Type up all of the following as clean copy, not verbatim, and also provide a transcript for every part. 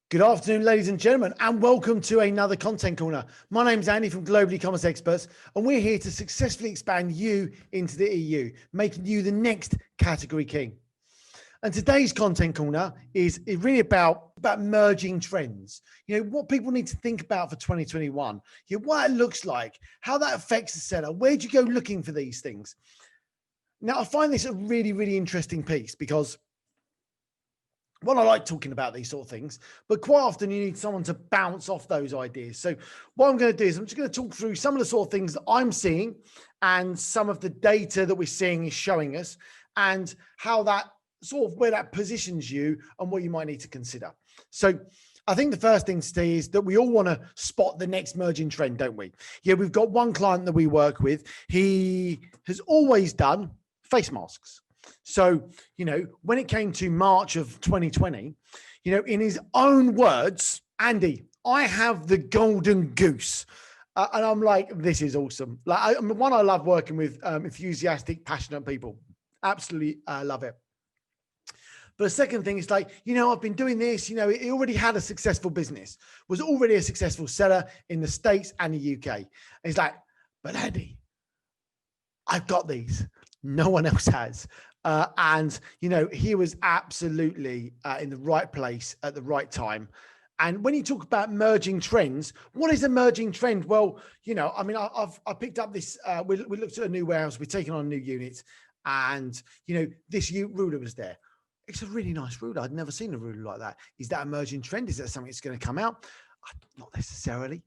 Good afternoon, ladies and gentlemen, and welcome to another Content Corner. My name's Andy from Global E-Commerce Experts, and we're here to successfully expand you into the EU, making you the next category king. And today's Content Corner is really about merging trends. What people need to think about for 2021, what it looks like, how that affects the seller. Where do you go looking for these things? Now, I find this a really, really interesting piece because I like talking about these sort of things, but quite often you need someone to bounce off those ideas. So what I'm going to do is I'm just going to talk through some of the sort of things that I'm seeing and some of the data that we're seeing is showing us and how that sort of where that positions you and what you might need to consider. So I think the first thing to say is that we all want to spot the next merging trend, don't we? Yeah, we've got one client that we work with. He has always done face masks. So, when it came to March of 2020, in his own words, Andy, I have the golden goose. And I'm like, this is awesome. I love working with enthusiastic, passionate people. Absolutely love it. But the second thing is I've been doing this, he already had a successful business, was already a successful seller in the States and the UK. And he's like, but Andy, I've got these. No one else has. He was absolutely in the right place at the right time. And when you talk about merging trends, what is a merging trend? Well, I picked up this, we looked at a new warehouse, we're taking on a new unit, and, this ruler was there. It's a really nice ruler. I'd never seen a ruler like that. Is that a merging trend? Is that something that's going to come out? Not necessarily.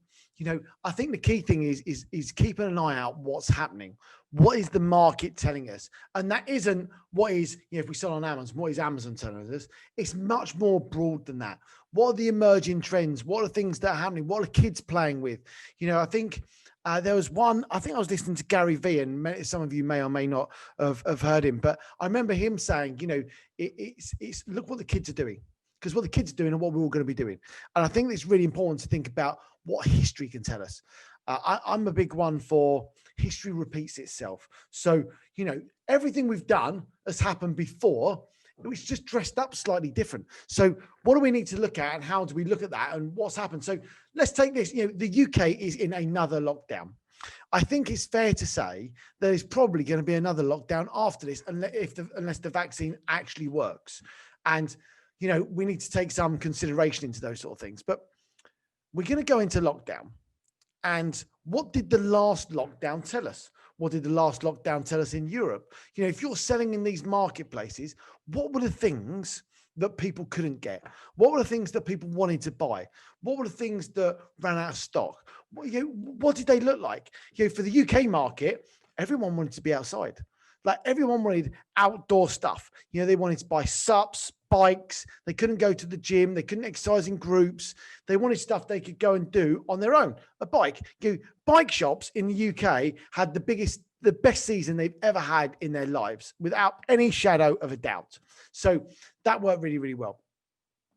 I think the key thing is keeping an eye out what's happening. What is the market telling us? And that isn't what is, if we sell on Amazon, what is Amazon telling us? It's much more broad than that. What are the emerging trends? What are things that are happening? What are kids playing with? I think there was one, I think I was listening to Gary Vee, and some of you may or may not have heard him, but I remember him saying, it's look what the kids are doing. Because what the kids are doing and what we're all going to be doing. And I think it's really important to think about what history can tell us. I'm a big one for history repeats itself. So, everything we've done has happened before. It's just dressed up slightly different. So what do we need to look at and how do we look at that and what's happened? So let's take this, the UK is in another lockdown. I think it's fair to say there's probably going to be another lockdown after this unless the vaccine actually works. And we need to take some consideration into those sort of things, but we're going to go into lockdown. And what did the last lockdown tell us? What did the last lockdown tell us in Europe? If you're selling in these marketplaces, what were the things that people couldn't get? What were the things that people wanted to buy? What were the things that ran out of stock? What did they look like? For the UK market, everyone wanted to be outside. Like everyone wanted outdoor stuff. They wanted to buy SUPs, bikes. They couldn't go to the gym. They couldn't exercise in groups. They wanted stuff they could go and do on their own. A bike. Bike shops in the UK had the best season they've ever had in their lives, without any shadow of a doubt. So that worked really, really well.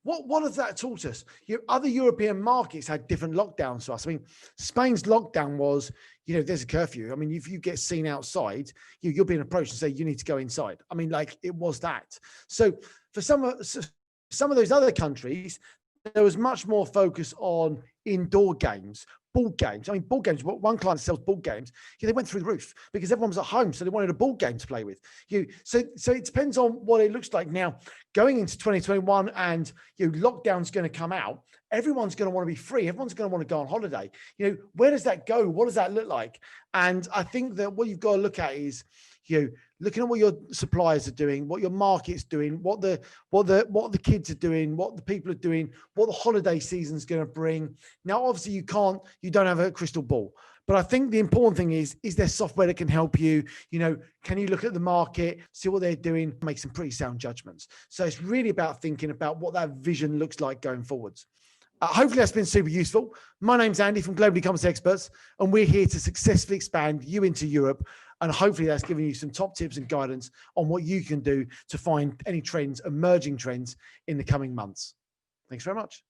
What has that taught us? Other European markets had different lockdowns to us. I mean, Spain's lockdown was, there's a curfew. I mean, if you get seen outside, you're being approached and say you need to go inside. I mean, it was that. So for some of those other countries, there was much more focus on indoor games, board games. I mean, board games, one client sells board games. They went through the roof because everyone was at home. So they wanted a board game to play with. So it depends on what it looks like. Now, going into 2021 and lockdown's going to come out, everyone's going to want to be free. Everyone's going to want to go on holiday. Where does that go? What does that look like? And I think that what you've got to look at is, looking at what your suppliers are doing, what your market's doing, what the kids are doing, what the people are doing, what the holiday season's going to bring. Now, obviously you don't have a crystal ball, but I think the important thing is there software that can help you? Can you look at the market, see what they're doing, make some pretty sound judgments? So it's really about thinking about what that vision looks like going forwards. Hopefully that's been super useful. My name's Andy from Global E-Commerce Experts, and we're here to successfully expand you into Europe. And hopefully that's giving you some top tips and guidance on what you can do to find any trends, emerging trends in the coming months. Thanks very much.